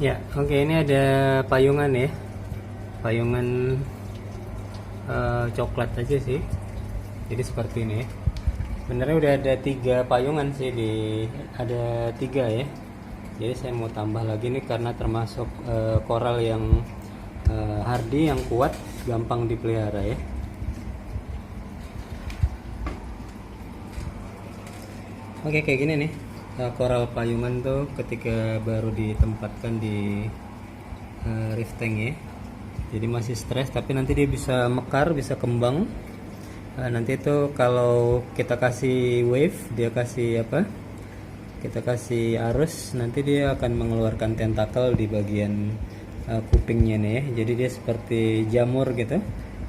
Ya, oke, ini ada payungan ya. Payungan coklat aja sih. Jadi seperti ini ya. Sebenarnya udah ada 3 payungan sih ada 3 ya. Jadi saya mau tambah lagi nih karena termasuk koral yang hardy, yang kuat, gampang dipelihara ya. Oke, kayak gini nih. Koral payungan tuh ketika baru ditempatkan di reef tank ya. Jadi masih stres, tapi nanti dia bisa mekar, bisa kembang. Nanti itu kalau kita kasih wave, dia kasih apa? Kita kasih arus, nanti dia akan mengeluarkan tentakel di bagian kupingnya nih ya. Jadi dia seperti jamur gitu.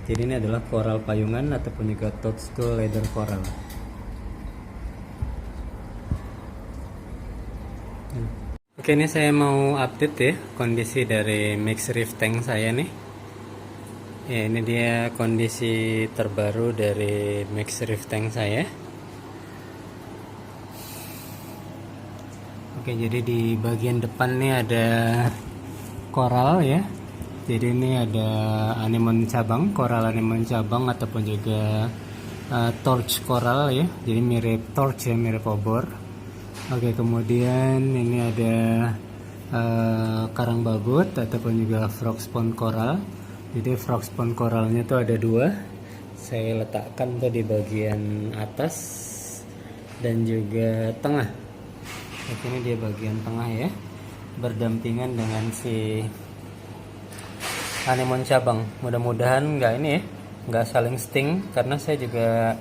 Jadi ini adalah koral payungan ataupun juga toadstool leather coral. Oke, ini saya mau update ya kondisi dari mix reef tank saya nih. Ya, ini dia kondisi terbaru dari mix reef tank saya. Oke, jadi di bagian depan nih ada koral ya. Jadi ini ada anemon cabang, koral anemon cabang ataupun juga torch koral ya. Jadi mirip torch ya, mirip obor. Oke, kemudian ini ada karang babut ataupun juga frog spawn koral. Jadi frog spawn koralnya tuh ada 2. Saya letakkan tuh di bagian atas dan juga tengah. Oke, ini dia bagian tengah ya, berdampingan dengan si anemon cabang. Mudah-mudahan nggak ini ya, nggak saling sting, karena saya juga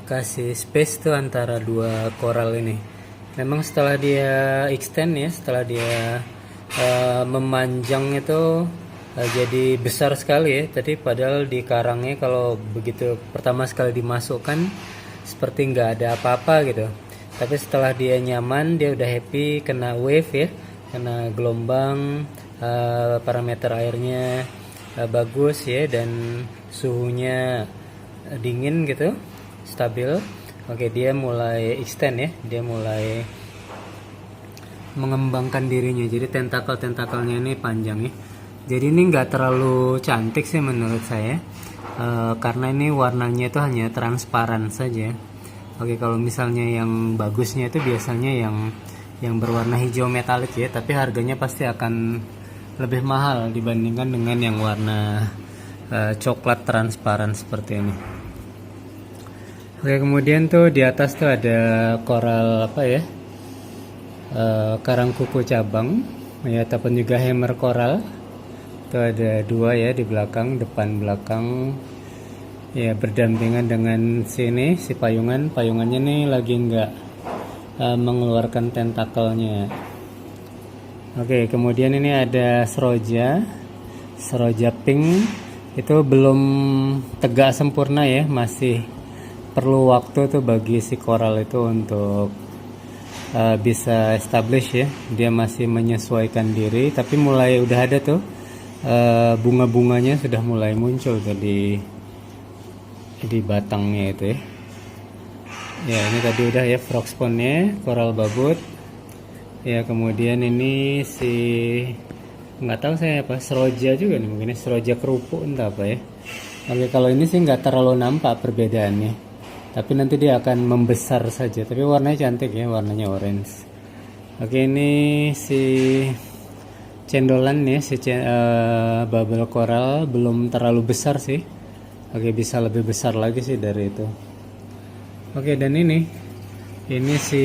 kasih space tuh antara 2 koral ini. Memang setelah dia extend ya, setelah dia memanjang itu jadi besar sekali ya. Tadi padahal di karangnya kalau begitu pertama sekali dimasukkan seperti nggak ada apa-apa gitu. Tapi setelah dia nyaman, dia udah happy, kena wave ya, kena gelombang, parameter airnya bagus ya, dan suhunya dingin gitu, stabil. Oke, dia mulai extend ya, dia mulai mengembangkan dirinya. Jadi tentakelnya ini panjang ya. Jadi ini nggak terlalu cantik sih menurut saya, karena ini warnanya itu hanya transparan saja. Oke, kalau misalnya yang bagusnya itu biasanya yang berwarna hijau metalik ya, tapi harganya pasti akan lebih mahal dibandingkan dengan yang warna coklat transparan seperti ini. Oke, kemudian tuh di atas tuh ada koral apa ya, karang kuku cabang ya, ataupun juga hammer koral. Itu ada 2 ya di belakang, depan belakang ya, berdampingan dengan sini si payungannya nih lagi nggak mengeluarkan tentakelnya. Oke, kemudian ini ada seroja pink. Itu belum tegak sempurna ya, masih perlu waktu tuh bagi si koral itu untuk bisa establish ya. Dia masih menyesuaikan diri, tapi mulai udah ada tuh bunga-bunganya sudah mulai muncul tadi di batangnya itu ya. Ya, ini tadi udah ya frog spawnnya, koral babut. Ya, kemudian ini si nggak tahu saya apa, seroja juga nih, mungkin seroja kerupuk entah apa ya. Oke, kalau ini sih nggak terlalu nampak perbedaannya, tapi nanti dia akan membesar saja. Tapi warnanya cantik ya, warnanya orange. Oke, ini si cendolan ya, si bubble coral belum terlalu besar sih. Oke, bisa lebih besar lagi sih dari itu. Oke, dan ini si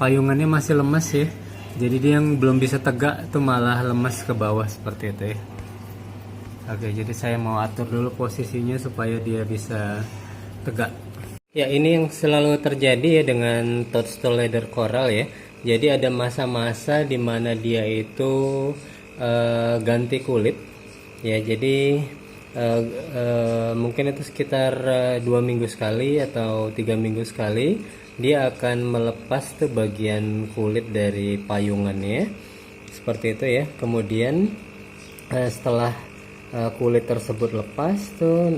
payungannya masih lemas ya. Jadi dia yang belum bisa tegak tuh malah lemas ke bawah seperti itu ya. Oke, jadi saya mau atur dulu posisinya supaya dia bisa tegak. Ya, ini yang selalu terjadi ya dengan toadstool leather coral ya. Jadi ada masa-masa dimana dia itu ganti kulit ya. Jadi mungkin itu sekitar 2 minggu sekali atau 3 minggu sekali dia akan melepas tuh bagian kulit dari payungannya seperti itu ya. Kemudian setelah kulit tersebut lepas tuh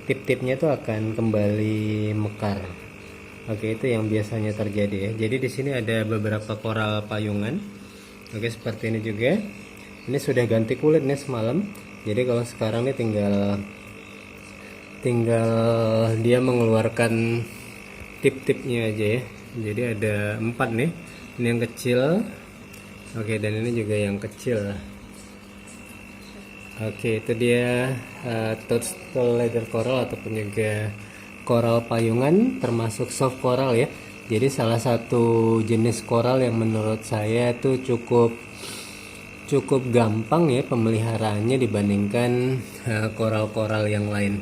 tip-tipnya tuh akan kembali mekar. Oke, itu yang biasanya terjadi ya. Jadi di sini ada beberapa koral payungan. Oke, seperti ini juga. Ini sudah ganti kulit nih semalam. Jadi kalau sekarang nih tinggal dia mengeluarkan tip-tipnya aja ya. Jadi ada 4 nih. Ini yang kecil. Oke, dan ini juga yang kecil. Oke, itu dia toadstool leather coral ataupun juga koral payungan, termasuk soft coral ya. Jadi salah satu jenis koral yang menurut saya itu cukup gampang ya pemeliharaannya dibandingkan koral-koral yang lain.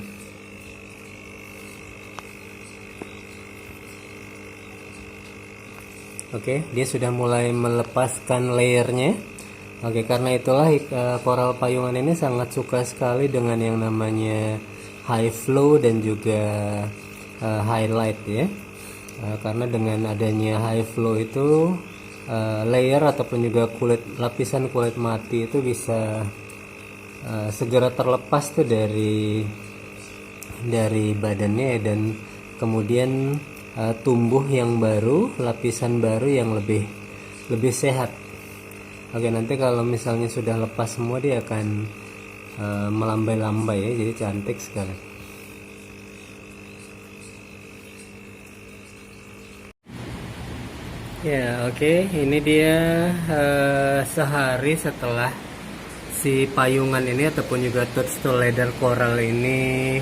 Oke, dia sudah mulai melepaskan layernya. Oke, karena itulah koral payungan ini sangat suka sekali dengan yang namanya high flow dan juga highlight ya. Karena dengan adanya high flow itu layer ataupun juga lapisan kulit mati itu bisa segera terlepas tuh dari badannya dan kemudian tumbuh yang baru, lapisan baru yang lebih sehat. Oke, nanti kalau misalnya sudah lepas semua dia akan melambai-lambai ya, jadi cantik sekali. Ya, oke, ini dia sehari setelah si payungan ini ataupun juga toadstool leather coral ini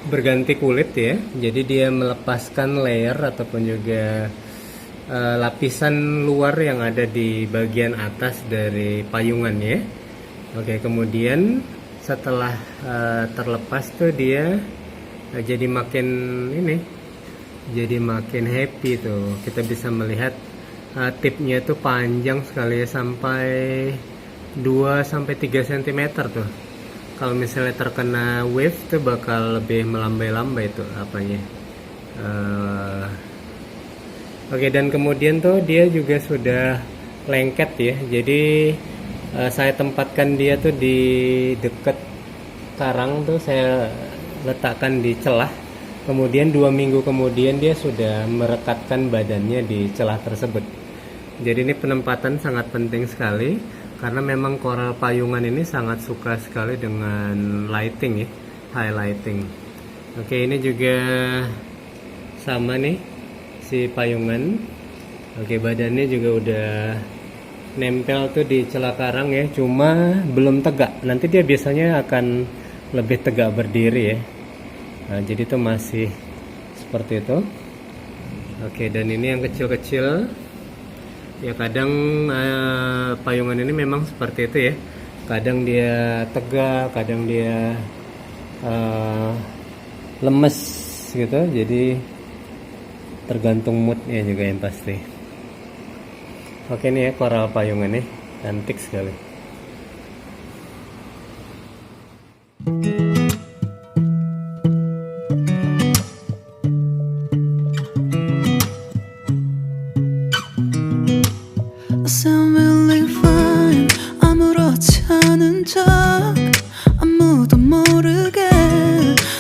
berganti kulit ya. Jadi dia melepaskan layer ataupun juga lapisan luar yang ada di bagian atas dari payungan ya. Oke, kemudian setelah terlepas tuh dia jadi makin happy tuh. Kita bisa melihat tipnya tuh panjang sekali ya, sampai 2-3 cm tuh. Kalau misalnya terkena wave tuh bakal lebih melambai-lambai tuh apanya. Oke, dan kemudian tuh dia juga sudah lengket ya. Jadi saya tempatkan dia tuh di dekat karang tuh, saya letakkan di celah. Kemudian 2 minggu kemudian dia sudah merekatkan badannya di celah tersebut. Jadi ini penempatan sangat penting sekali karena memang koral payungan ini sangat suka sekali dengan lighting ya, highlighting. Oke, ini juga sama nih si payungan. Oke, badannya juga udah nempel tuh di celah karang ya, cuma belum tegak. Nanti dia biasanya akan lebih tegak berdiri ya. Nah, jadi itu masih seperti itu. Oke, dan ini yang kecil-kecil ya, kadang payungan ini memang seperti itu ya. Kadang dia tegak, kadang dia lemes gitu. Jadi tergantung moodnya juga yang pasti. Oke, ini ya koral payungan nih, cantik sekali. sound really fine. 아무렇지 않은 척 아무도 모르게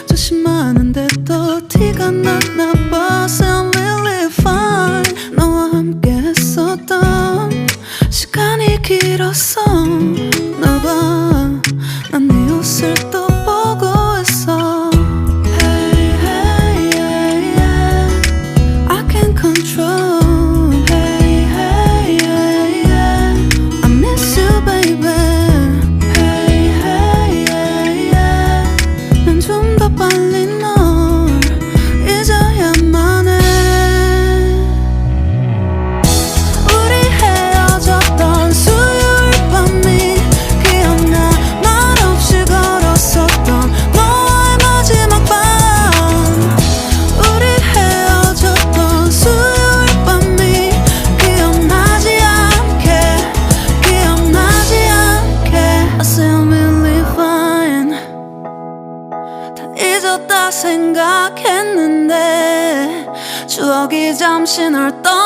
조심하는데 또 티가 났나 봐. Sound really fine. 너와 함께 했었던 시간이 길었어. 나 봐, 난 네 옷을 또 보고 있어. Hey, hey, yeah, yeah. I can't control. 잊었다 생각했는데 추억이 잠시 널 떠나